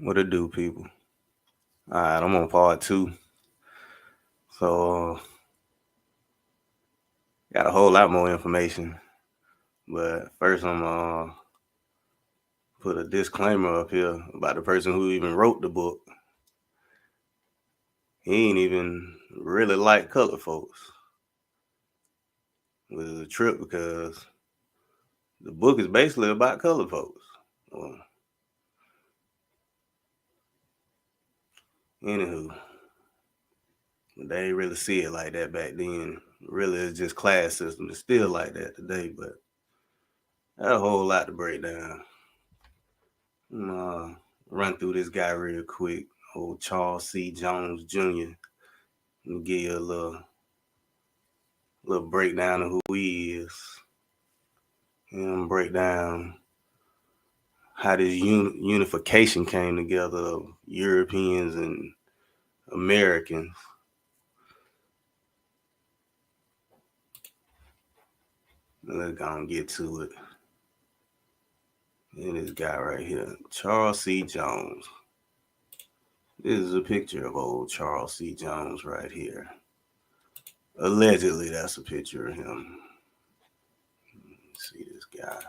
What it do, people? All right, I'm on part 2. So, got a whole lot more information. But first, I'm put a disclaimer up here about the person who even wrote the book. He ain't even really like colored folks. Which is a trip because the book is basically about colored folks. Well, anywho, they ain't really see it like that back then. Really, it's just class system. It's still like that today, but got a whole lot to break down. Run through this guy real quick. Old Charles C. Jones Jr. Let me give you a little breakdown of who he is. And break down how this unification came together of Europeans and Americans. Let's go and get to it. And this guy right here, Charles C. Jones. This is a picture of old Charles C. Jones right here. Allegedly, that's a picture of him. Let's see this guy.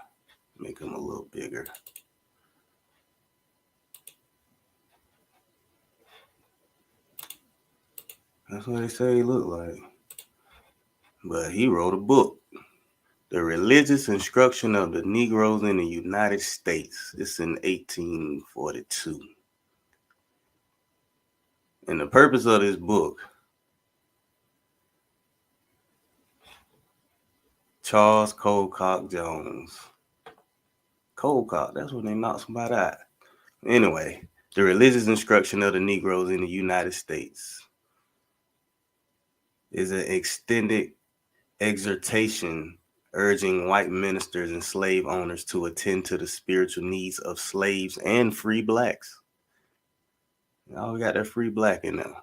Make him a little bigger. That's what they say he looked like. But he wrote a book, The Religious Instruction of the Negroes in the United States. It's in 1842. And the purpose of this book, Charles Colcock Jones. Colcock, that's when they knocked somebody out. Anyway, The Religious Instruction of the Negroes in the United States is an extended exhortation urging white ministers and slave owners to attend to the spiritual needs of slaves and free blacks. We got that free black in there.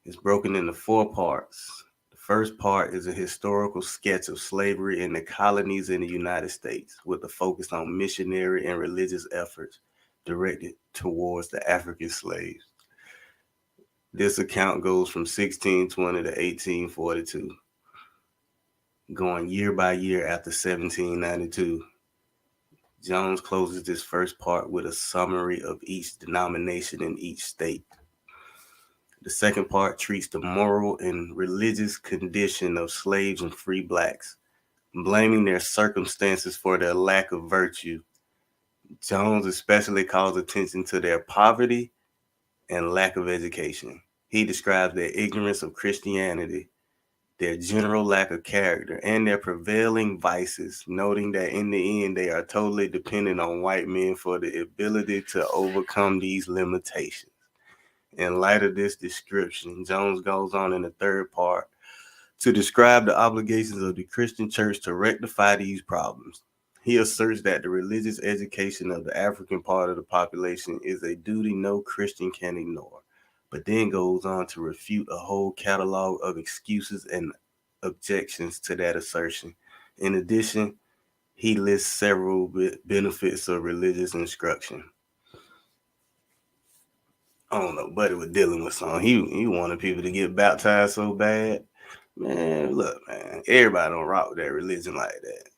It's broken into 4 parts. The first part is a historical sketch of slavery in the colonies in the United States, with a focus on missionary and religious efforts directed towards the African slaves. This account goes from 1620 to 1842. Going year by year after 1792. Jones closes this first part with a summary of each denomination in each state. The second part treats the moral and religious condition of slaves and free blacks, blaming their circumstances for their lack of virtue. Jones especially calls attention to their poverty and lack of education. He describes their ignorance of Christianity, their general lack of character, and their prevailing vices, noting that in the end they are totally dependent on white men for the ability to overcome these limitations. In light of this description, Jones goes on in the third part to describe the obligations of the Christian church to rectify these problems. He asserts that the religious education of the African part of the population is a duty no Christian can ignore, but then goes on to refute a whole catalog of excuses and objections to that assertion. In addition, he lists several benefits of religious instruction. I don't know, Buddy was dealing with something. He wanted people to get baptized so bad. Man, look, man, everybody don't rock with that religion like that.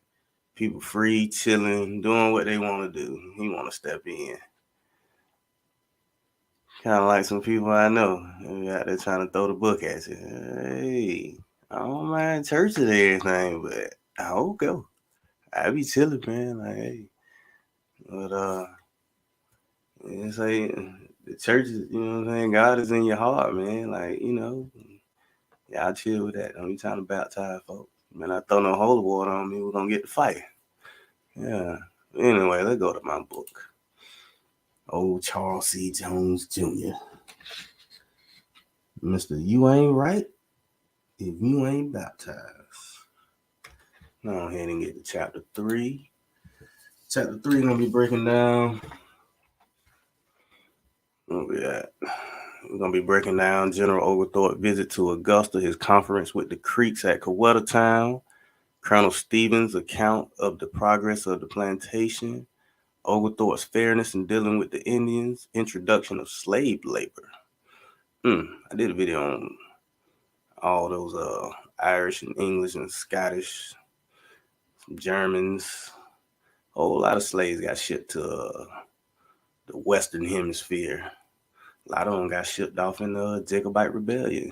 People free, chilling, doing what they want to do. He want to step in. Kind of like some people I know. They out there trying to throw the book at you. Hey, I don't mind church and everything, but I won't go. I be chilling, man. Like, hey. But, it's like the church is, you know what I'm saying? God is in your heart, man. Like, y'all chill with that. Don't be trying to baptize folks. Man, I throw no holy water on me, we're going to get to fight. Yeah. Anyway, let's go to my book. Old Charles C. Jones Jr. Mr. You ain't right if you ain't baptized. Go ahead and get to chapter 3. Chapter 3 going to be breaking down. Where we at? We're going to be breaking down General Oglethorpe's visit to Augusta, his conference with the Creeks at Cowettown, Colonel Stevens' account of the progress of the plantation, Oglethorpe's fairness in dealing with the Indians, introduction of slave labor. I did a video on all those Irish and English and Scottish, Germans. A whole lot of slaves got shipped to the Western Hemisphere. A lot of them got shipped off in the Jacobite Rebellion.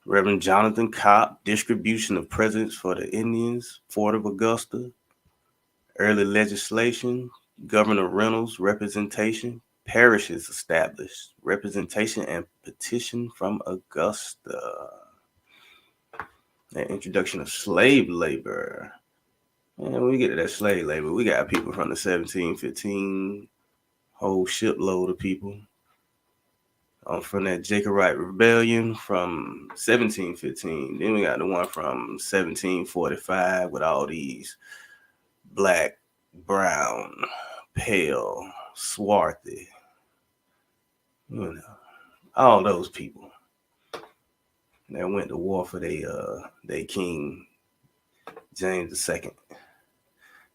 Reverend Jonathan Cobb, distribution of presents for the Indians, Fort of Augusta, early legislation, Governor Reynolds, representation, parishes established, representation and petition from Augusta. The introduction of slave labor. And when we get to that slave labor, we got people from the 1715, whole shipload of people. From that Jacobite Rebellion from 1715. Then we got the one from 1745 with all these black, brown, pale, swarthy, all those people that went to war for their king, James II,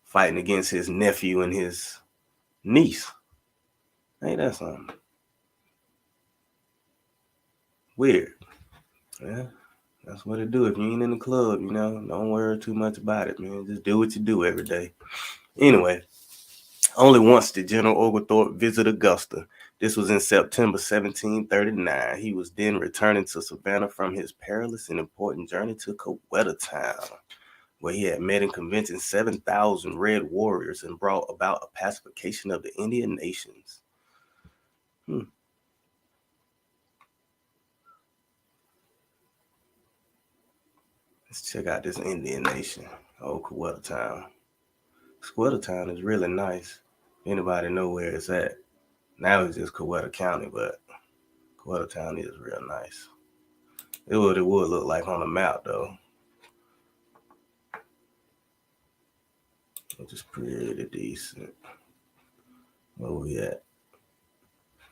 fighting against his nephew and his niece. Ain't that something? Weird. Yeah, that's what it do. If you ain't in the club, don't worry too much about it, man. Just do what you do every day. Anyway, only once did General Oglethorpe visit Augusta. This was in September 1739. He was then returning to Savannah from his perilous and important journey to Cowettown, where he had met and convinced 7,000 red warriors and brought about a pacification of the Indian nations. Let's check out this Indian nation, old Cowettown. Cowettown is really nice. Anybody know where it's at? Now it's just Coweta County, but Cowettown is real nice. It would look like on the map, though. Which is pretty decent. Where we at?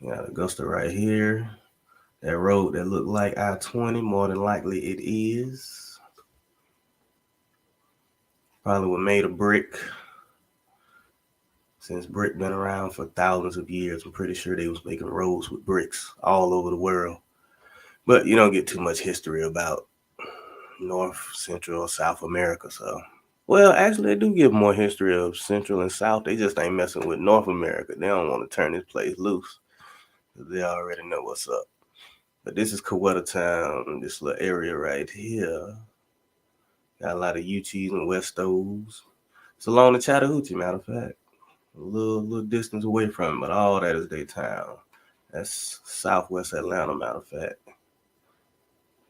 We got Augusta right here. That road that looked like I-20, more than likely it is. Probably was made of brick. Since brick been around for thousands of years, I'm pretty sure they was making roads with bricks all over the world. But you don't get too much history about North, Central, or South America, so. Well, actually, they do give more history of Central and South. They just ain't messing with North America. They don't want to turn this place loose. They already know what's up. But this is Cowettown, this little area right here. Got a lot of Uchis and Westos. It's along the Chattahoochee, matter of fact. A little distance away from it, but all that is their town. That's Southwest Atlanta, matter of fact.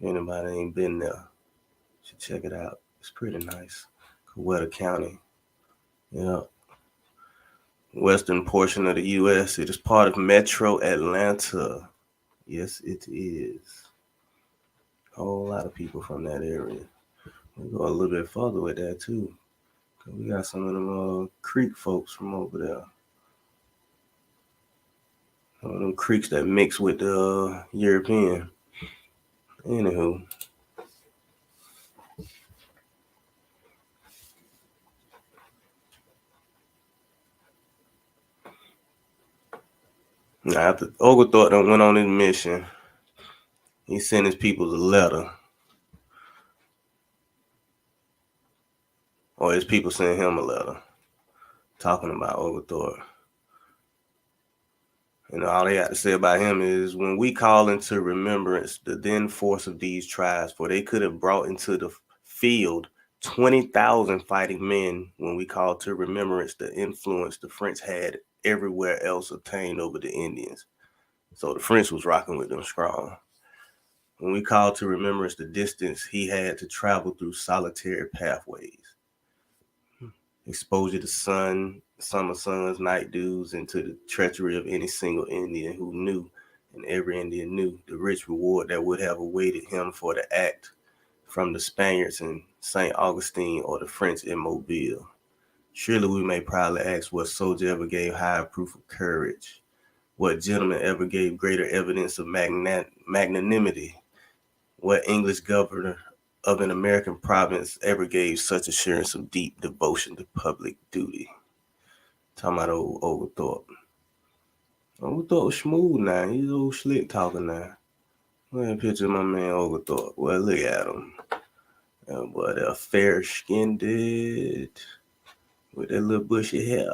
Anybody ain't been there, should check it out. It's pretty nice. Coweta County. Yeah. Western portion of the U.S. It is part of Metro Atlanta. Yes, it is. A whole lot of people from that area. We go a little bit further with that, too. We got some of them Creek folks from over there. Some of them Creeks that mix with the European. Anywho. Now, after Oglethorpe done went on his mission, he sent his people a letter. Or his people sent him a letter talking about Oglethorpe. And all they got to say about him is, when we call into remembrance the then force of these tribes, for they could have brought into the field 20,000 fighting men when we call to remembrance the influence the French had everywhere else obtained over the Indians. So the French was rocking with them strong. When we call to remembrance the distance he had to travel through solitary pathways, exposure to sun, summer suns, night dews, and to the treachery of any single Indian who knew, and every Indian knew, the rich reward that would have awaited him for the act from the Spaniards in St. Augustine or the French in Mobile. Surely we may proudly ask, what soldier ever gave higher proof of courage? What gentleman ever gave greater evidence of magnanimity? What English governor of an American province ever gave such assurance of deep devotion to public duty? Talking about old Oglethorpe. Oglethorpe was smooth now. He's old slick talking now. Look at a picture of my man Oglethorpe. Well, look at him. That boy, they're fair-skinned with that little bushy hair.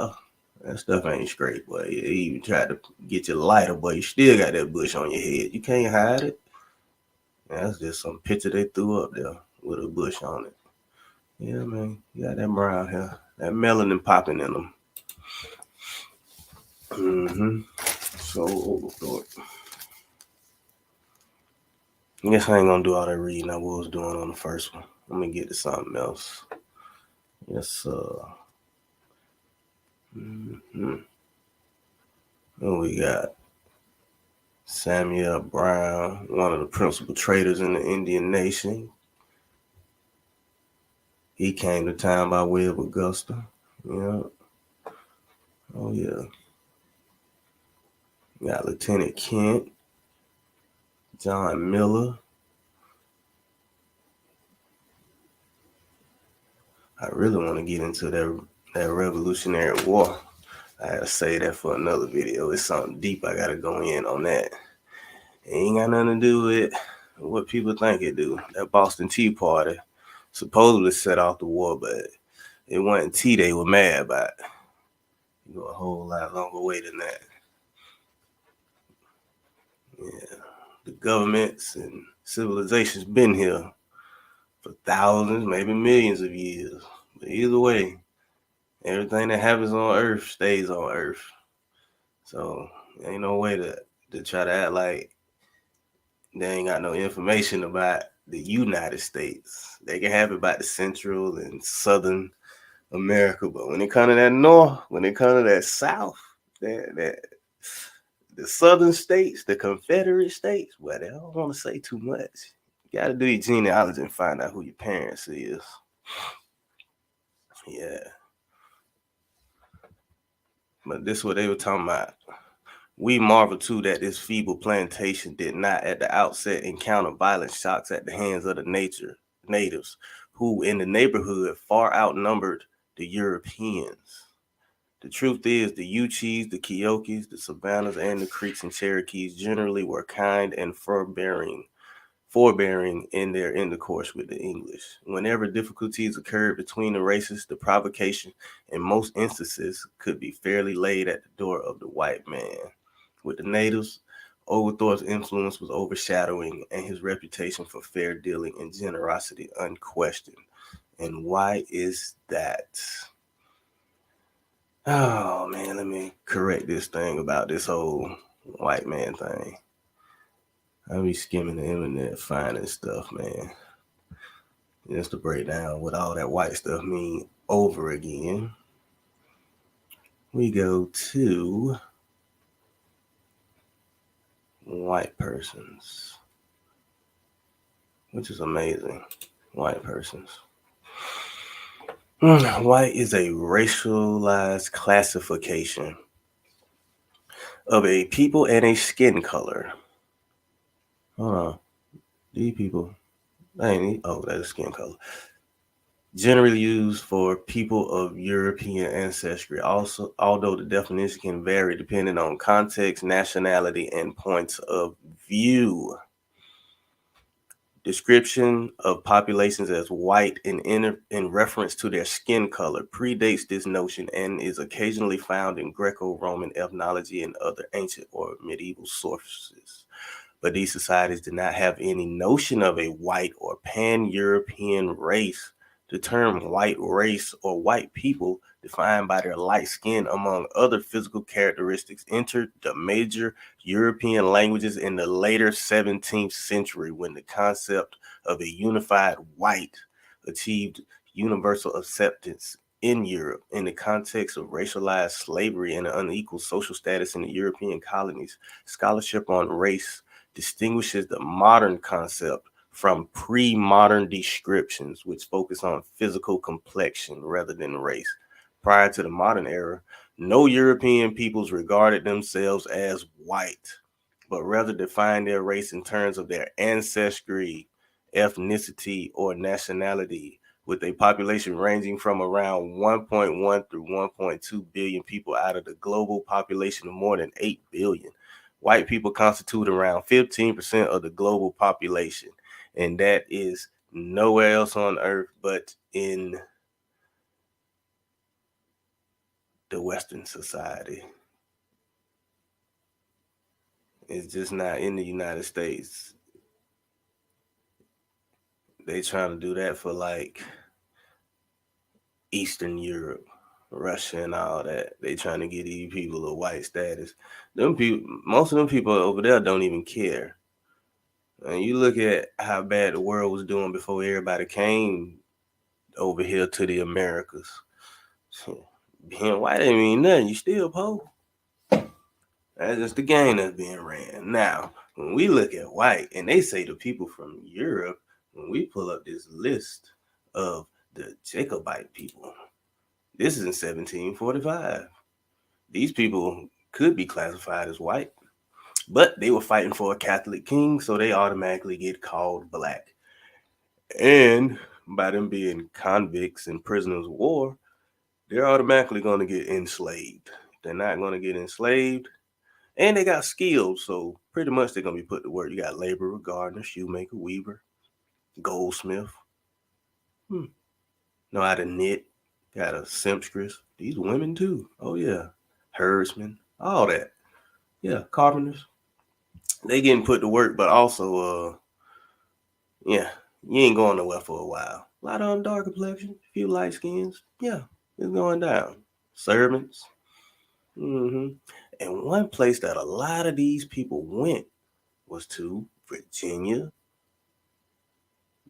That stuff ain't straight, boy. He even tried to get you lighter, but you still got that bush on your head. You can't hide it. That's just some picture they threw up there with a bush on it. Yeah, man. You got that brown hair. That melanin popping in them. So Oglethorpe. I guess I ain't gonna do all that reading I was doing on the first one. I'm gonna get to something else. Yes, What we got? Samuel Brown, one of the principal traders in the Indian nation. He came to town by way of Augusta. Yeah. Oh, yeah. We got Lieutenant Kent, John Miller. I really want to get into that Revolutionary War. I gotta say that for another video. It's something deep. I gotta go in on that. It ain't got nothing to do with what people think it do. That Boston Tea Party supposedly set off the war, but it wasn't tea they were mad about. You go a whole lot longer way than that. Yeah, the governments and civilizations been here for thousands, maybe millions of years. But either way, everything that happens on Earth stays on Earth. So ain't no way to try to act like they ain't got no information about the United States. They can have it about the Central and Southern America, but when it comes to that North, when it comes to that South, that the Southern states, the Confederate states, well, they don't want to say too much. You got to do your genealogy and find out who your parents is. Yeah. But this is what they were talking about. We marvel too that this feeble plantation did not at the outset encounter violent shocks at the hands of the natives, who in the neighborhood far outnumbered the Europeans. The truth is, the Uchis, the Kiokees, the Savannahs, and the Creeks and Cherokees generally were kind and forbearing in their intercourse with the English. Whenever difficulties occurred between the races, the provocation, in most instances, could be fairly laid at the door of the white man. With the natives, Oglethorpe's influence was overshadowing and his reputation for fair dealing and generosity unquestioned. And why is that? Oh man, let me correct this thing about this whole white man thing. I be skimming the internet finding stuff, man. Just to break down what all that white stuff mean over again. We go to white persons, which is amazing. White persons. White is a racialized classification of a people and a skin color. Hold on. These people, that's skin color. Generally used for people of European ancestry. Also, although the definition can vary depending on context, nationality, and points of view. Description of populations as white in reference to their skin color predates this notion and is occasionally found in Greco-Roman ethnology and other ancient or medieval sources. But these societies did not have any notion of a white or pan-European race. The term white race or white people, defined by their light skin among other physical characteristics, entered the major European languages in the later 17th century when the concept of a unified white achieved universal acceptance in Europe. In the context of racialized slavery and unequal social status in the European colonies, scholarship on race distinguishes the modern concept from pre-modern descriptions, which focus on physical complexion rather than race. Prior to the modern era, no European peoples regarded themselves as white, but rather defined their race in terms of their ancestry, ethnicity, or nationality, with a population ranging from around 1.1 through 1.2 billion people out of the global population of more than 8 billion. White people constitute around 15% of the global population, and that is nowhere else on earth but in the Western society. It's just not in the United States. They trying to do that for like Eastern Europe, Russia, and all that. They trying to get these people a white status. Them people, most of them people over there don't even care. And you look at how bad the world was doing before everybody came over here to the Americas. Being white ain't mean nothing. You still poor. That's just the game that's being ran. Now, when we look at white, and they say the people from Europe, when we pull up this list of the Jacobite people, this is in 1745. These people could be classified as white, but they were fighting for a Catholic king, so they automatically get called black. And by them being convicts and prisoners of war, they're automatically going to get enslaved. They're not going to get enslaved. And they got skills, so pretty much they're going to be put to work. You got laborer, gardener, shoemaker, weaver, goldsmith. Know how to knit. Got a seamstress. These women too. Oh, yeah. Herdsmen. All that. Yeah, carpenters. They getting put to work, but also, yeah, you ain't going nowhere for a while. A lot of them dark complexion, a few light skins. Yeah, it's going down. Servants. And one place that a lot of these people went was to Virginia,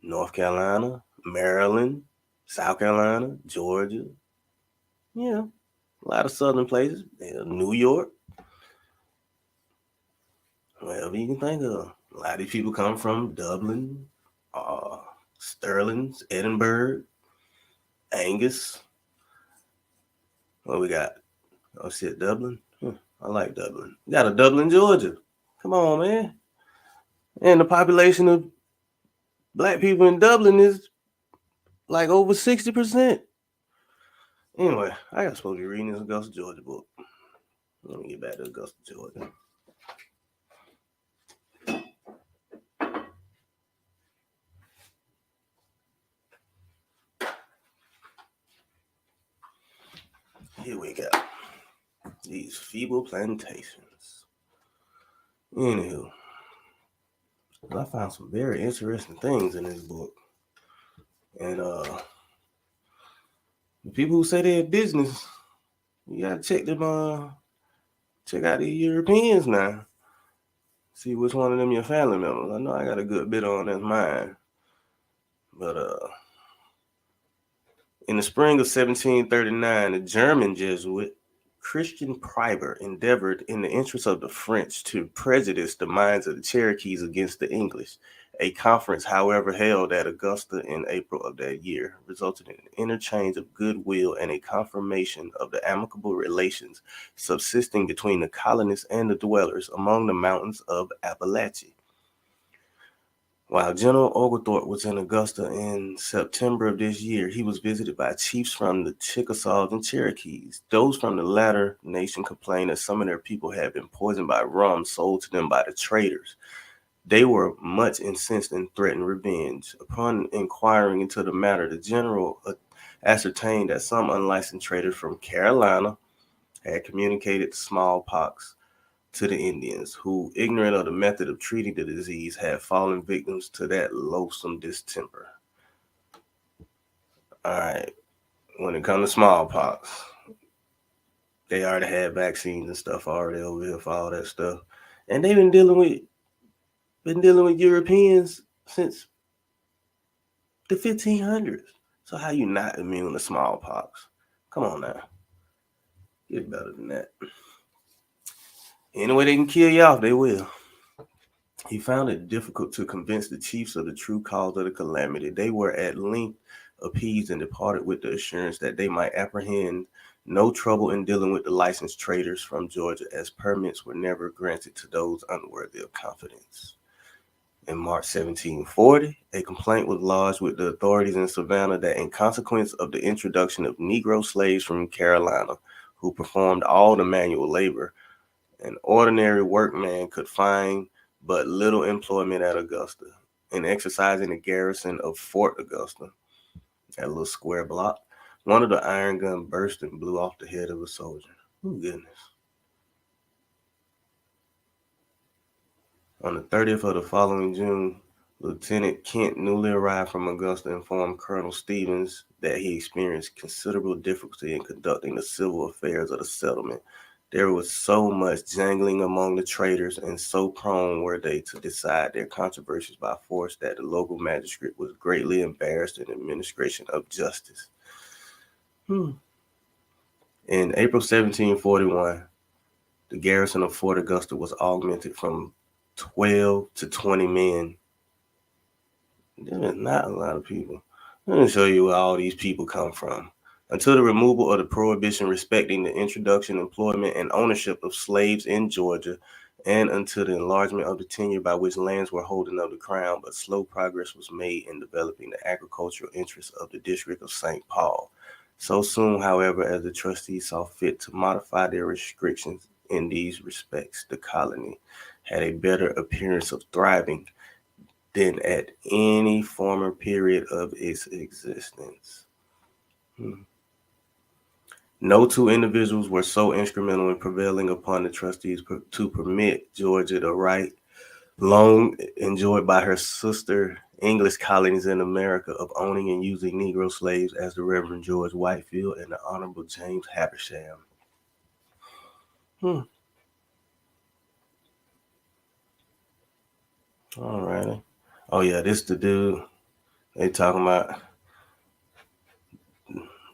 North Carolina, Maryland, South Carolina, Georgia. Yeah, a lot of southern places. New York, wherever you can think of. A lot of these people come from Dublin, Stirling, Edinburgh, Angus. What we got? Oh shit, Dublin. I like Dublin. We got a Dublin, Georgia. Come on, man. And the population of black people in Dublin is like over 60%. Anyway, I got supposed to be reading this Augusta, Georgia book. Let me get back to Augusta, Georgia. Here we go. These feeble plantations. Anywho, I found some very interesting things in this book. And the people who say they're business, you gotta check them, check out the Europeans now. See which one of them your family members. I know I got a good bit on that's mine. But in the spring of 1739, the German Jesuit Christian Priber endeavored, in the interest of the French, to prejudice the minds of the Cherokees against the English. A conference, however, held at Augusta in April of that year, resulted in an interchange of goodwill and a confirmation of the amicable relations subsisting between the colonists and the dwellers among the mountains of Appalachia. While General Oglethorpe was in Augusta in September of this year, he was visited by chiefs from the Chickasaws and Cherokees. Those from the latter nation complained that some of their people had been poisoned by rum sold to them by the traders. They were much incensed and threatened revenge. Upon inquiring into the matter, the general ascertained that some unlicensed traders from Carolina had communicated smallpox to the Indians, who, ignorant of the method of treating the disease, had fallen victims to that loathsome distemper. All right, when it comes to smallpox, they already had vaccines and stuff already over here for all that stuff, and they've been dealing with Europeans since the 1500s. So how you not immune to smallpox? Come on now, get better than that. Any way they can kill you off, they will. He found it difficult to convince the chiefs of the true cause of the calamity. They were at length appeased and departed with the assurance that they might apprehend no trouble in dealing with the licensed traders from Georgia, as permits were never granted to those unworthy of confidence. In March 1740, a complaint was lodged with the authorities in Savannah that in consequence of the introduction of Negro slaves from Carolina, who performed all the manual labor, an ordinary workman could find but little employment at Augusta. In exercising the garrison of Fort Augusta, that little square block, one of the iron guns burst and blew off the head of a soldier. Oh, goodness. On the 30th of the following June, Lieutenant Kent, newly arrived from Augusta, informed Colonel Stevens that he experienced considerable difficulty in conducting the civil affairs of the settlement. There was so much jangling among the traders, and so prone were they to decide their controversies by force, that the local magistrate was greatly embarrassed in the administration of justice. In April 1741, the garrison of Fort Augusta was augmented from 12 to 20 men. There is not a lot of people. Let me show you where all these people come from. Until the removal of the prohibition respecting the introduction, employment, and ownership of slaves in Georgia, and until the enlargement of the tenure by which lands were holding of the crown, but slow progress was made in developing the agricultural interests of the district of St. Paul. So soon, however, as the trustees saw fit to modify their restrictions in these respects, the colony had a better appearance of thriving than at any former period of its existence. No two individuals were so instrumental in prevailing upon the trustees to permit Georgia the right, long enjoyed by her sister English colonies in America, of owning and using Negro slaves as the Reverend George Whitefield and the Honorable James Habersham. All righty. Oh yeah, this the dude they talking about.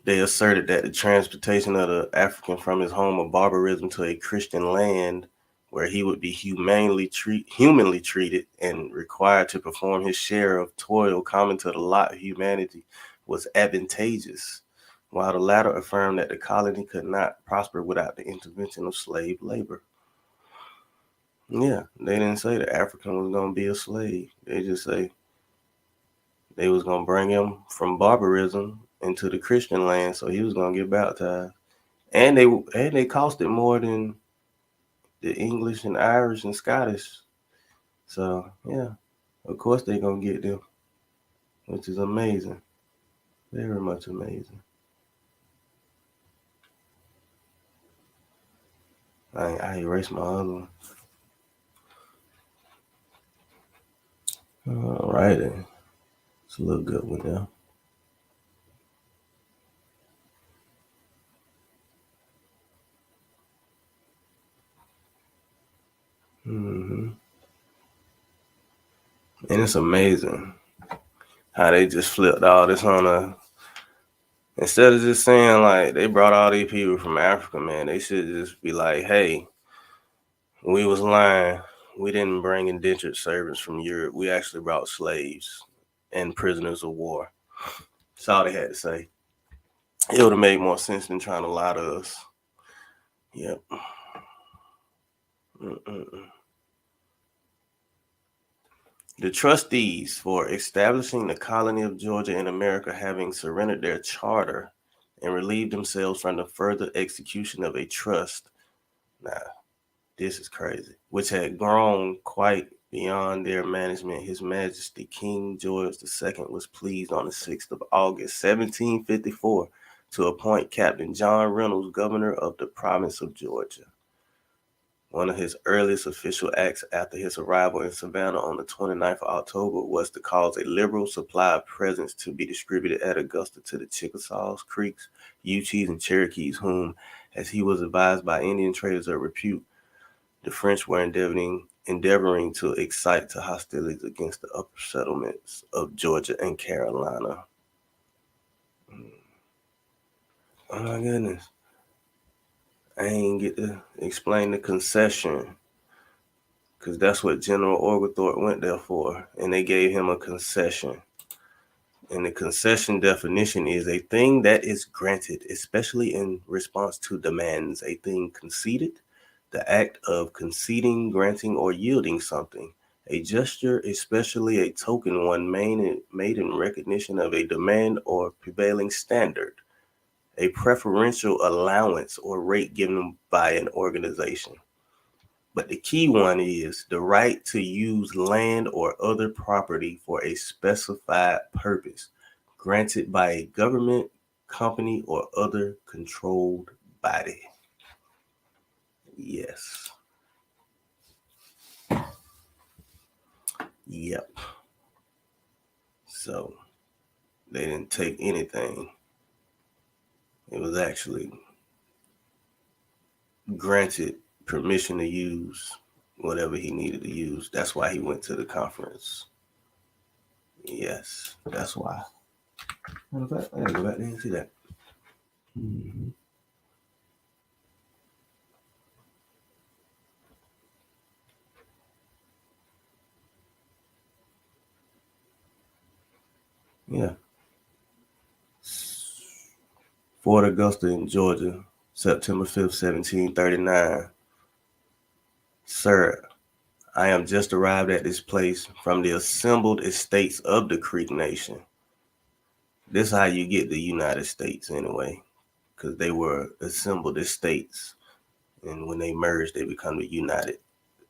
They asserted that the transportation of the African from his home of barbarism to a Christian land where he would be humanly treated and required to perform his share of toil common to the lot of humanity was advantageous, while the latter affirmed that the colony could not prosper without the intervention of slave labor. Yeah, they didn't say the African was going to be a slave. They just say they was going to bring him from barbarism into the Christian land, so he was going to get baptized. And they cost it more than the English and Irish and Scottish. So yeah, of course they're gonna get them, which is amazing, very much amazing. I erased my other one. All right, it's a little good one now. And it's amazing how they just flipped all this on a. Instead of just saying like they brought all these people from Africa, man, they should just be like, hey, we was lying. We didn't bring indentured servants from Europe. We actually brought slaves and prisoners of war. That's all they had to say. It would have made more sense than trying to lie to us. Yep. The trustees for establishing the colony of Georgia in America, having surrendered their charter and relieved themselves from the further execution of a trust. Now, this is crazy. Which had grown quite beyond their management. His Majesty King George II was pleased on the 6th of August, 1754, to appoint Captain John Reynolds governor of the province of Georgia. One of his earliest official acts after his arrival in Savannah on the 29th of October was to cause a liberal supply of presents to be distributed at Augusta to the Chickasaws, Creeks, Uchis, and Cherokees, whom, as he was advised by Indian traders of repute, the French were endeavoring to excite to hostilities against the upper settlements of Georgia and Carolina. Oh my goodness. I ain't get to explain the concession, because that's what General Oglethorpe went there for, and they gave him a concession. And the concession definition is a thing that is granted, especially in response to demands, a thing conceded, the act of conceding, granting, or yielding something, A gesture, especially a token one made in recognition of a demand or prevailing standard, a preferential allowance or rate given by an organization. But the key one is the right to use land or other property for a specified purpose, granted by a government, company, or other controlled body. Yes. Yep. So they didn't take anything. It was actually granted permission to use whatever he needed to use. That's why he went to the conference. Yes, that's why. Matter of fact, I gotta go back there and see that. Mm-hmm. Yeah. Fort Augusta in Georgia, September 5th, 1739. Sir, I am just arrived at this place from the assembled estates of the Creek Nation. This is how you get the United States anyway, because they were assembled estates. And when they merged, they become the United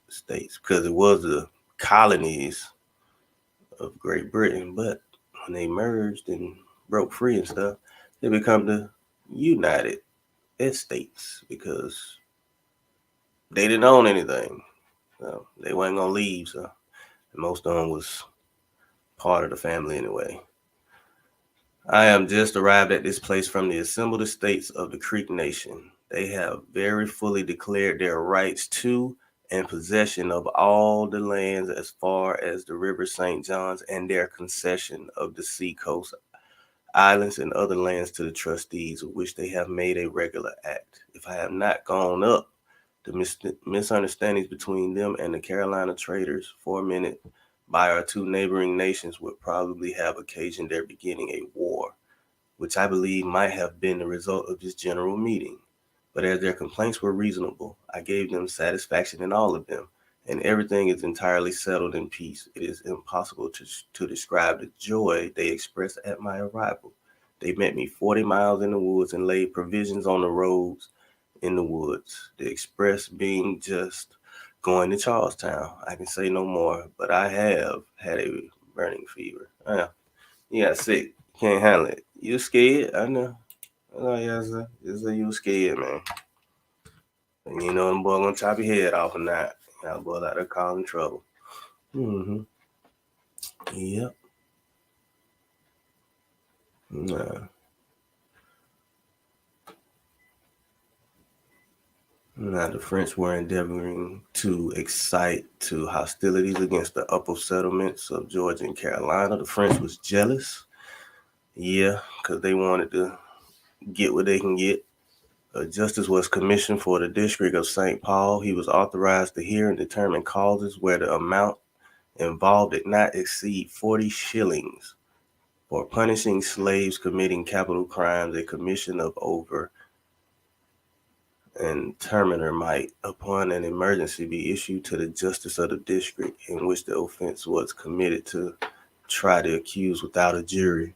States. Because it was the colonies of Great Britain, but when they merged and broke free and stuff, they become the United States because they didn't own anything. So they wasn't gonna leave. So most of them was part of the family anyway. I am just arrived at this place from the assembled estates of the Creek Nation. They have very fully declared their rights to and possession of all the lands as far as the River St. John's and their concession of the seacoast islands and other lands to the trustees, of which they have made a regular act. If I have not gone up, the misunderstandings between them and the Carolina traders for a minute by our two neighboring nations would probably have occasioned their beginning a war, which I believe might have been the result of this general meeting. But as their complaints were reasonable, I gave them satisfaction in all of them, and everything is entirely settled in peace. It is impossible to describe the joy they expressed at my arrival. They met me 40 miles in the woods and laid provisions on the roads in the woods. The express being just going to Charlestown. I can say no more, but I have had a burning fever. You got sick. Can't handle it. You scared? I know. Oh, yes, sir. Yes, sir. You scared, man. And you know them boy gonna chop your head off or not. That boy out there causing trouble. Mm-hmm. Yep. Nah. Now the French were endeavoring to excite to hostilities against the upper settlements of Georgia and Carolina. The French was jealous. Yeah, because they wanted to get what they can get. A justice was commissioned for the district of St. Paul. He was authorized to hear and determine causes where the amount involved did not exceed 40 shillings. For punishing slaves committing capital crimes, a commission of over and terminer might, upon an emergency, be issued to the justice of the district in which the offense was committed to try the accused without a jury.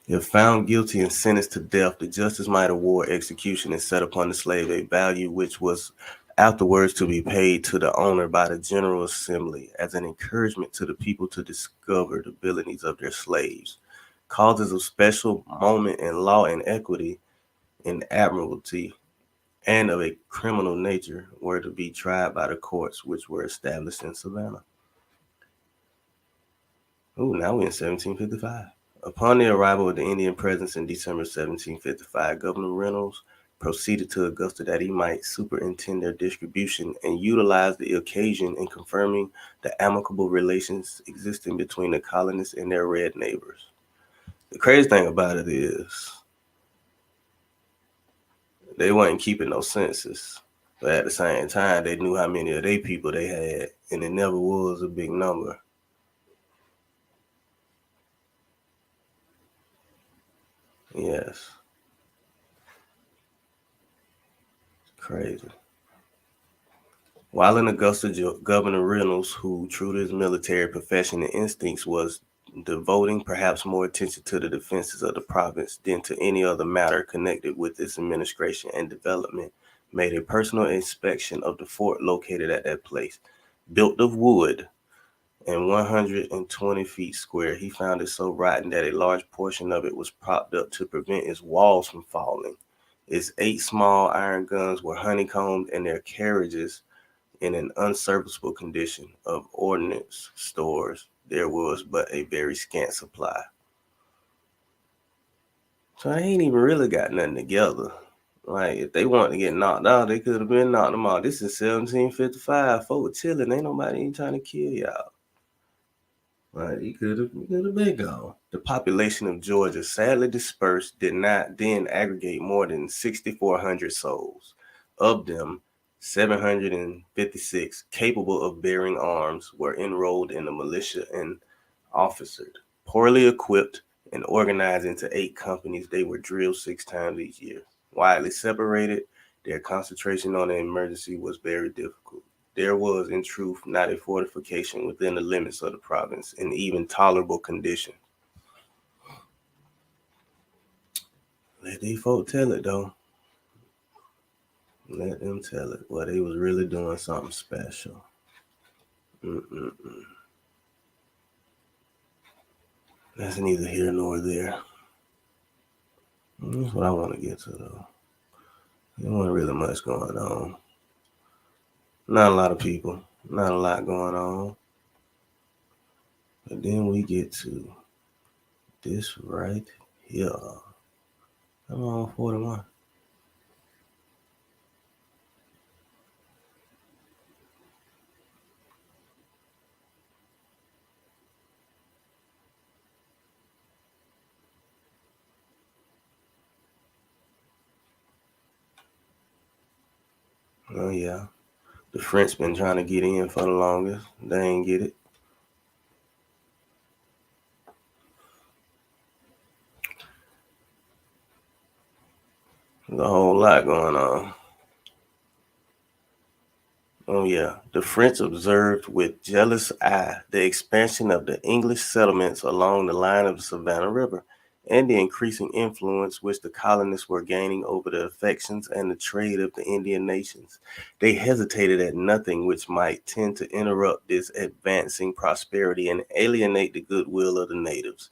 If found guilty and sentenced to death, the justice might award execution and set upon the slave a value which was afterwards to be paid to the owner by the General Assembly as an encouragement to the people to discover the abilities of their slaves. Causes of special moment in law and equity and admiralty and of a criminal nature were to be tried by the courts which were established in Savannah. Oh, now we're in 1755. Upon the arrival of the Indian presence in December 1755, Governor Reynolds proceeded to Augusta that he might superintend their distribution and utilize the occasion in confirming the amicable relations existing between the colonists and their red neighbors. The crazy thing about it is they weren't keeping no census, but at the same time, they knew how many of their people they had, and it never was a big number. Yes, crazy. While in Augusta, Governor Reynolds, who, true to his military profession and instincts, was devoting perhaps more attention to the defenses of the province than to any other matter connected with its administration and development, made a personal inspection of the fort located at that place. Built of wood and 120 feet square, he found it so rotten that a large portion of it was propped up to prevent its walls from falling. Its 8 small iron guns were honeycombed, and their carriages in an unserviceable condition. Of ordnance stores there was but a very scant supply. So they ain't even really got nothing together. Like, if they wanted to get knocked out, they could have been knocked them out. This is 1755. Folks chilling. Ain't nobody even trying to kill y'all. Right, he could have been gone. The population of Georgia, sadly dispersed, did not then aggregate more than 6,400 souls. Of them, 756 capable of bearing arms were enrolled in the militia and officered. Poorly equipped and organized into 8 companies, they were drilled 6 times each year. Widely separated, their concentration on an emergency was very difficult. There was, in truth, not a fortification within the limits of the province in even tolerable condition. Let these folk tell it, though. Let them tell it. Well, they was really doing something special. Mm-mm-mm. That's neither here nor there. That's what I want to get to, though. There wasn't really much going on. Not a lot of people. Not a lot going on. But then we get to this right here. I'm on 41. Oh, yeah. The French been trying to get in for the longest. They ain't get it. There's a whole lot going on. Oh, yeah. The French observed with jealous eye the expansion of the English settlements along the line of the Savannah River and the increasing influence which the colonists were gaining over the affections and the trade of the Indian nations. They hesitated at nothing which might tend to interrupt this advancing prosperity and alienate the goodwill of the natives.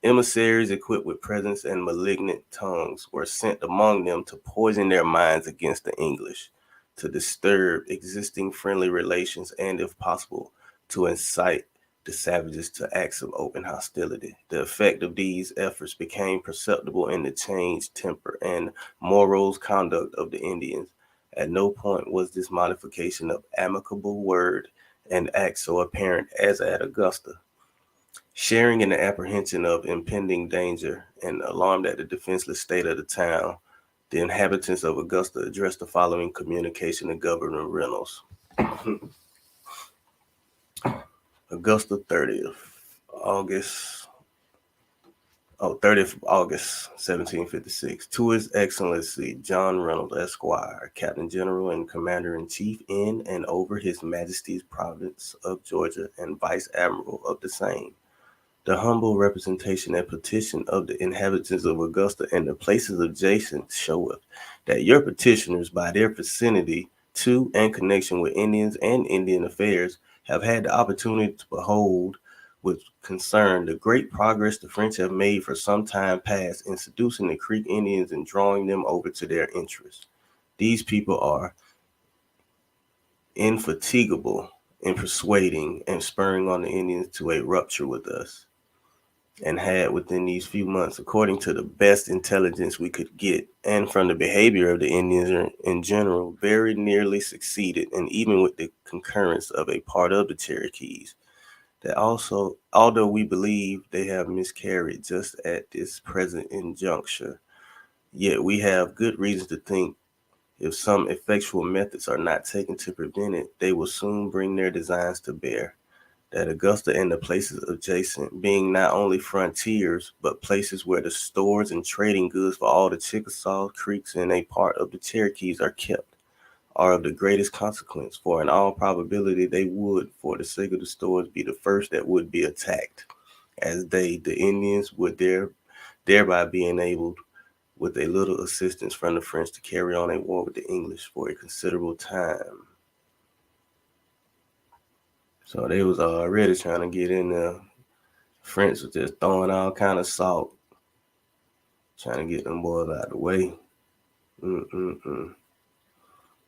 Emissaries equipped with presents and malignant tongues were sent among them to poison their minds against the English, to disturb existing friendly relations, and, if possible, to incite the savages to acts of open hostility. The effect of these efforts became perceptible in the changed temper and morose conduct of the Indians. At no point was this modification of amicable word and act so apparent as at Augusta. Sharing in the apprehension of impending danger and alarmed at the defenseless state of the town, the inhabitants of Augusta addressed the following communication to Governor Reynolds. Augusta 30th of August, 1756. To His Excellency John Reynolds, Esquire, Captain General and Commander-in-Chief in and over His Majesty's province of Georgia and Vice Admiral of the same. The humble representation and petition of the inhabitants of Augusta and the places adjacent showeth that your petitioners, by their vicinity to and connection with Indians and Indian affairs, have had the opportunity to behold with concern the great progress the French have made for some time past in seducing the Creek Indians and drawing them over to their interests. These people are infatigable in persuading and spurring on the Indians to a rupture with us, and had within these few months, according to the best intelligence we could get, and from the behavior of the Indians in general, very nearly succeeded, and even with the concurrence of a part of the Cherokees, that also, although we believe they have miscarried just at this present injuncture, yet we have good reason to think if some effectual methods are not taken to prevent it, they will soon bring their designs to bear. That Augusta and the places adjacent, being not only frontiers, but places where the stores and trading goods for all the Chickasaw, Creeks, and a part of the Cherokees are kept, are of the greatest consequence, for in all probability they would, for the sake of the stores, be the first that would be attacked, as they, the Indians, would thereby be enabled, with a little assistance from the French, to carry on a war with the English for a considerable time. So they was already trying to get in there. French was just throwing all kind of salt, trying to get them boys out of the way.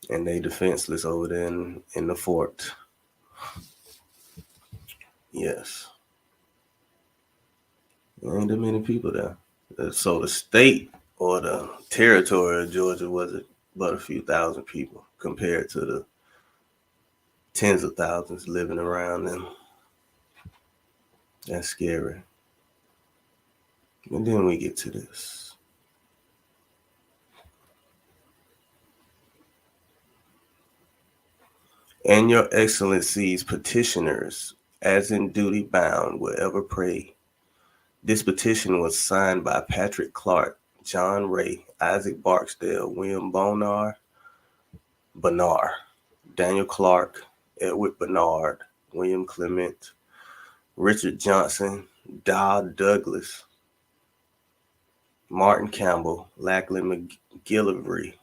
And they defenseless over there in the fort. Yes. There ain't that many people there. So the state or the territory of Georgia was but a few thousand people compared to the tens of thousands living around them. That's scary. And then we get to this. And your excellencies petitioners, as in duty bound, will ever pray. This petition was signed by Patrick Clark, John Ray, Isaac Barksdale, William Bonar, Daniel Clark, Edward Bernard, William Clement, Richard Johnson, Dodd Douglas, Martin Campbell, Lachlan McGillivray,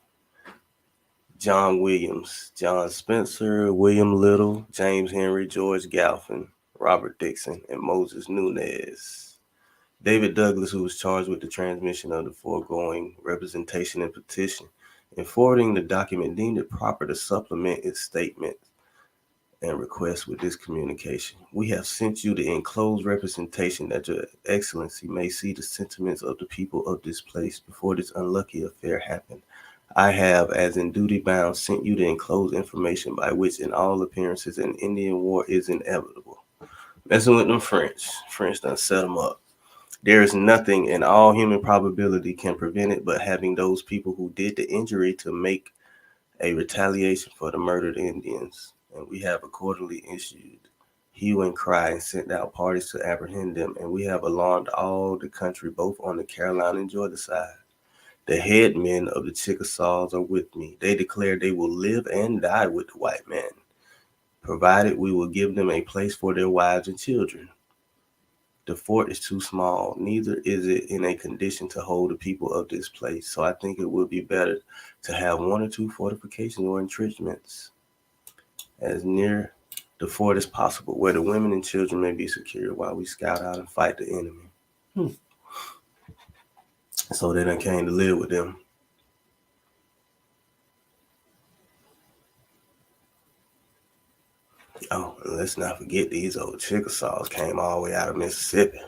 John Williams, John Spencer, William Little, James Henry, George Galpin, Robert Dixon, and Moses Nunez. David Douglas, who was charged with the transmission of the foregoing representation and petition, in forwarding the document, deemed it proper to supplement its statement and request with this communication. We have sent you the enclosed representation that your excellency may see the sentiments of the people of this place before this unlucky affair happened. I have, as in duty bound, sent you the enclosed information by which in all appearances an Indian war is inevitable. Messing with them French done set them up. There is nothing in all human probability can prevent it but having those people who did the injury to make a retaliation for the murdered Indians. And we have accordingly issued hue and cry and sent out parties to apprehend them. And we have alarmed all the country, both on the Carolina and Georgia side. The head men of the Chickasaws are with me. They declare they will live and die with the white man, provided we will give them a place for their wives and children. The fort is too small, neither is it in a condition to hold the people of this place. So I think it would be better to have one or two fortifications or entrenchments as near the fort as possible, where the women and children may be secure while we scout out and fight the enemy. So they done came to live with them. Oh, and let's not forget these old Chickasaws came all the way out of Mississippi.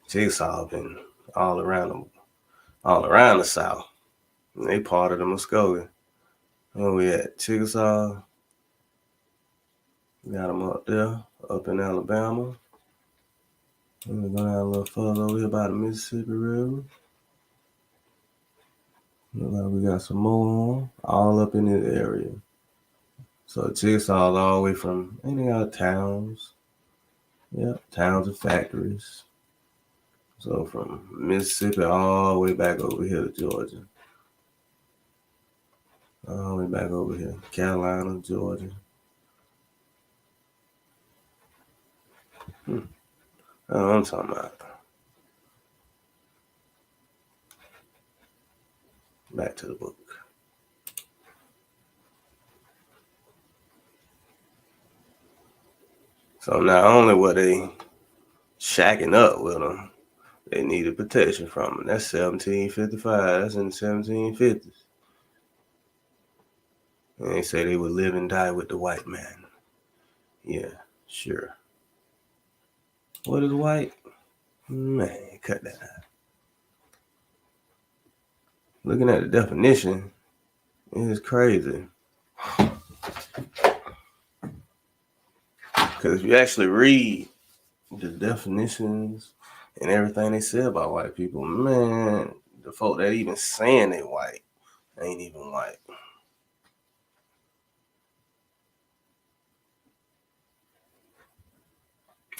Chickasaw been all around the South. And they part of the Muskogee. Where we at? Chickasaw. We got them up there, up in Alabama. And we're going down a little further over here by the Mississippi River. Look like we got some more all up in this area. So Chickasaw all the way from, and they got towns. Yep, towns and factories. So from Mississippi all the way back over here to Georgia. All the way back over here. Carolina, Georgia. I'm talking about. Back to the book. So not only were they shacking up with them, they needed protection from them. That's 1755. That's in the 1750s. And they say they would live and die with the white man. Yeah, sure. What is white? Man, cut that out. Looking at the definition, it is crazy. Because if you actually read the definitions and everything they say about white people, man, the folk that even saying they white ain't even white.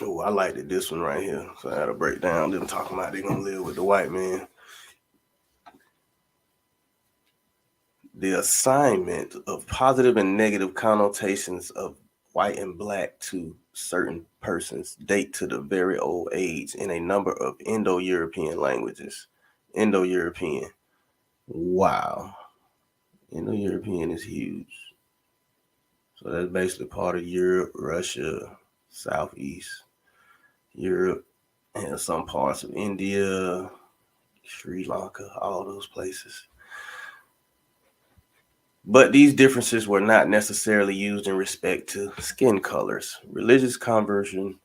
Oh, I liked it, this one right here. So I had to break down them talking about they gonna live with the white man. The assignment of positive and negative connotations of white and black to certain persons date to the very old age in a number of Indo-European languages. Indo-European. Wow. Indo-European is huge. So that's basically part of Europe, Russia, Southeast Europe, and some parts of India, Sri Lanka, all those places. But these differences were not necessarily used in respect to skin colors. Religious conversion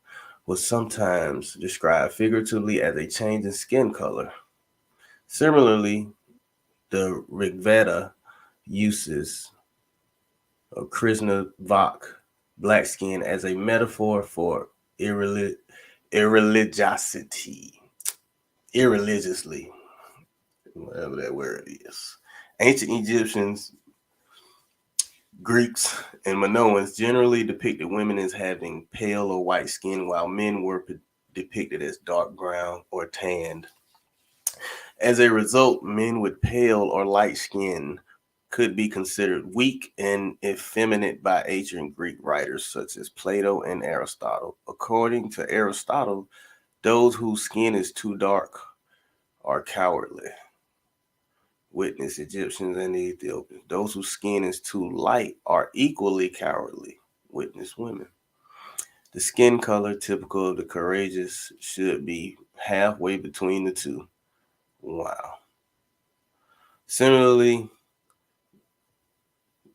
was sometimes described figuratively as a change in skin color. Similarly, the Rigveda uses Krishna Vak, black skin, as a metaphor for irreligiosity, irreligiously, whatever that word is. Ancient Egyptians, Greeks, and Minoans generally depicted women as having pale or white skin, while men were depicted as dark brown or tanned. As a result, men with pale or light skin could be considered weak and effeminate by ancient Greek writers such as Plato and Aristotle. According to Aristotle, those whose skin is too dark are cowardly. Witness Egyptians and the Ethiopians. Those whose skin is too light are equally cowardly. Witness women. The skin color typical of the courageous should be halfway between the two. Wow. Similarly,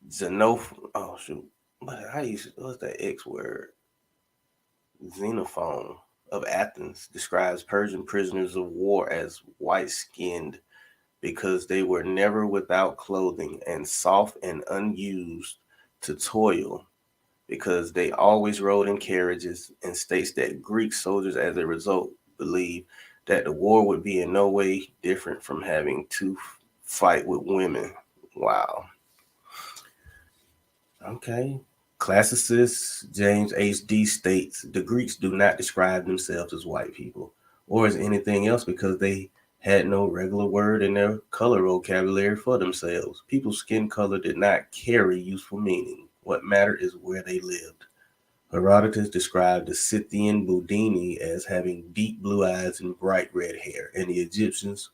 what's that X word? Xenophon of Athens describes Persian prisoners of war as white-skinned because they were never without clothing and soft and unused to toil because they always rode in carriages, and states that Greek soldiers as a result believed that the war would be in no way different from having to fight with women. Wow. Okay. Classicist James H.D. states the Greeks do not describe themselves as white people or as anything else because they had no regular word in their color vocabulary for themselves. People's skin color did not carry useful meaning. What mattered is where they lived. Herodotus described the Scythian Budini as having deep blue eyes and bright red hair, and the Egyptians,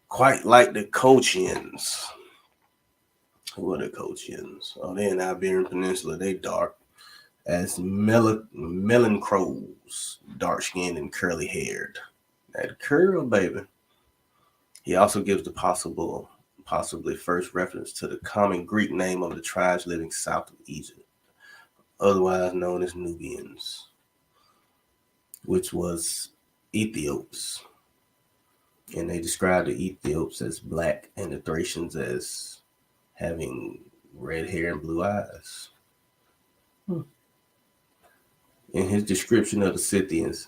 quite like the Kochians. Who are the Kochians? Oh, they're in the Iberian Peninsula. They dark as melon crows, dark skinned and curly haired. That curl, baby. He also gives the possibly first reference to the common Greek name of the tribes living south of Egypt, otherwise known as Nubians, which was Ethiops. And they describe the Ethiops as black and the Thracians as having red hair and blue eyes. In his description of the Scythians,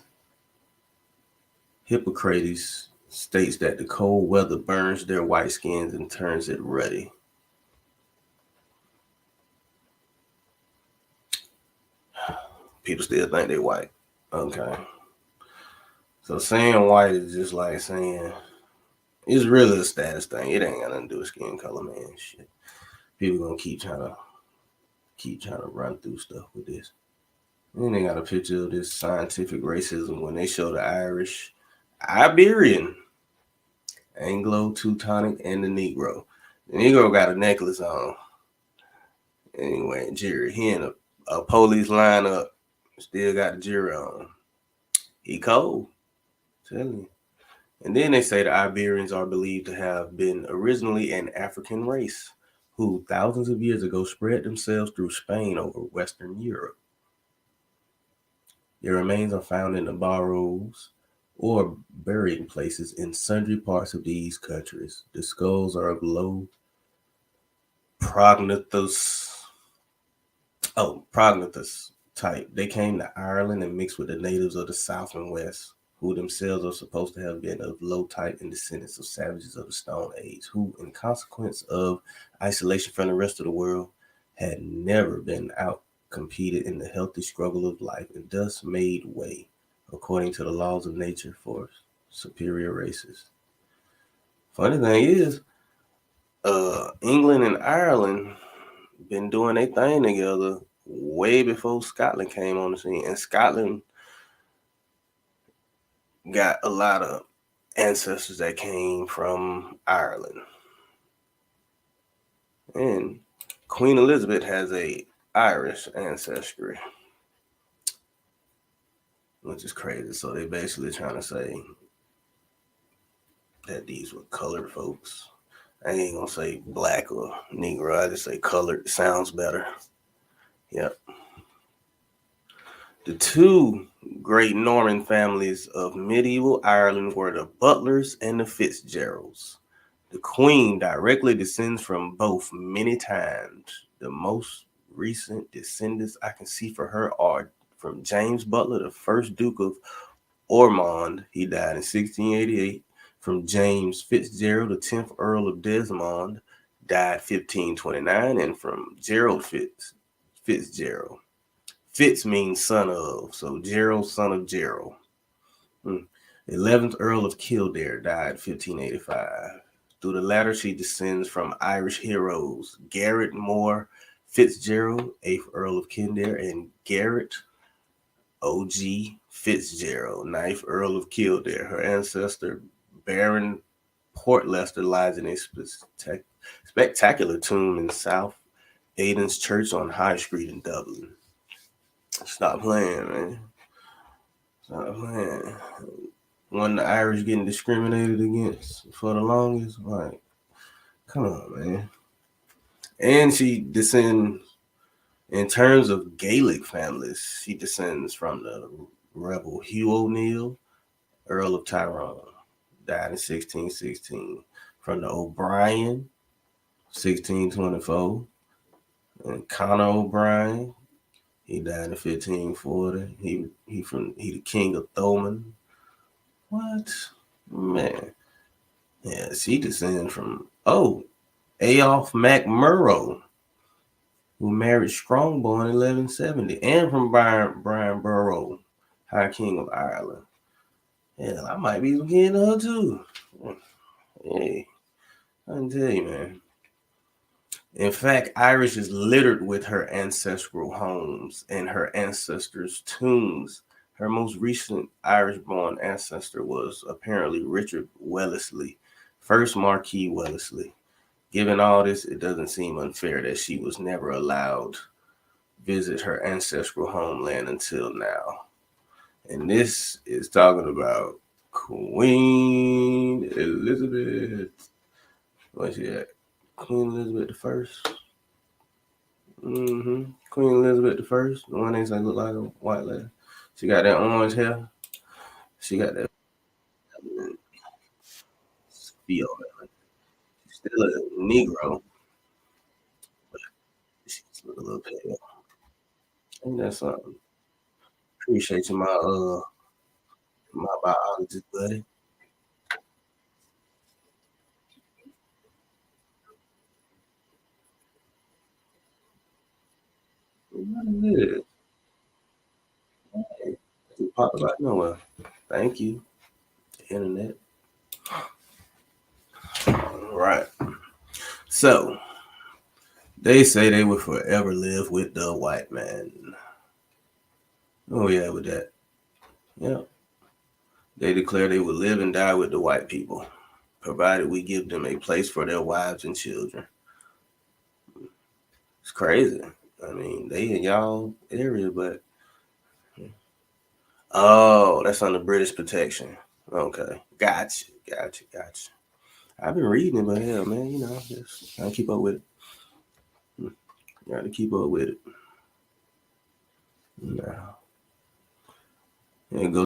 Hippocrates states that the cold weather burns their white skins and turns it ruddy. People still think they're white. Okay. So saying white is just like saying, it's really a status thing. It ain't got nothing to do with skin color, man. Shit. People gonna keep trying to run through stuff with this. And then they got a picture of this scientific racism when they show the Irish, Iberian, Anglo-Teutonic, and the Negro. The Negro got a necklace on. Anyway, Jerry, he in a police lineup, still got the jury on. He cold, telling you. And then they say the Iberians are believed to have been originally an African race who thousands of years ago spread themselves through Spain over Western Europe. Their remains are found in the barrows or burying places in sundry parts of these countries. The skulls are of low prognathous type. They came to Ireland and mixed with the natives of the South and West, who themselves are supposed to have been of low type and descendants of savages of the Stone Age, who, in consequence of isolation from the rest of the world, had never been out-competed in the healthy struggle of life and thus made way, according to the laws of nature, for superior races. Funny thing is, England and Ireland been doing their thing together way before Scotland came on the scene. And Scotland got a lot of ancestors that came from Ireland. And Queen Elizabeth has a Irish ancestry, which is crazy. So they basically trying to say that these were colored folks. I ain't gonna say black or Negro. I just say colored. Sounds better. Yep. The two great Norman families of medieval Ireland were the Butlers and the Fitzgeralds. The Queen directly descends from both many times. The most recent descendants I can see for her are from James Butler, the first Duke of Ormond. He died in 1688. From James Fitzgerald, the 10th Earl of Desmond, died 1529. And from Gerald Fitzgerald. Fitz means son of, so Gerald, son of Gerald. 11th Earl of Kildare, died 1585. Through the latter, she descends from Irish heroes Garrett Moore Fitzgerald, 8th Earl of Kildare, and Garrett O.G. Fitzgerald, 9th Earl of Kildare. Her ancestor, Baron Portlester, lies in a spectacular tomb in South Aidan's Church on High Street in Dublin. Stop playing, man. Stop playing. When the Irish getting discriminated against for the longest, like, come on, man. And she descends, in terms of Gaelic families, she descends from the rebel Hugh O'Neill, Earl of Tyrone, died in 1616. From the O'Brien, 1624. And Conor O'Brien, he died in 1540. He the king of Thomond. What? Man. Yeah, she descends from Aof MacMurrough, who married Strongbow in 1170, and from Brian Burrow, High King of Ireland. Hell, I might be getting her too. Hey, I can tell you, man. In fact, Irish is littered with her ancestral homes and her ancestors' tombs. Her most recent Irish-born ancestor was apparently Richard Wellesley, first Marquis Wellesley. Given all this, it doesn't seem unfair that she was never allowed visit her ancestral homeland until now. And this is talking about Queen Elizabeth. What's she at? Queen Elizabeth the First. Queen Elizabeth the First. The one that look like a white lady. She got that orange hair. She got that feel. She's still a Negro, but she's a little pale. Ain't that something? Appreciate you, my biologist buddy. What is it? Hey, it popped out nowhere. Thank you, internet. All right. So they say they will forever live with the white man. Oh yeah, with that. Yeah. They declare they will live and die with the white people, provided we give them a place for their wives and children. It's crazy. I mean, they in y'all area, but that's under British protection. Okay, gotcha. I've been reading it, but hell, man, just gotta keep up with it. Gotta keep up with it. No, it goes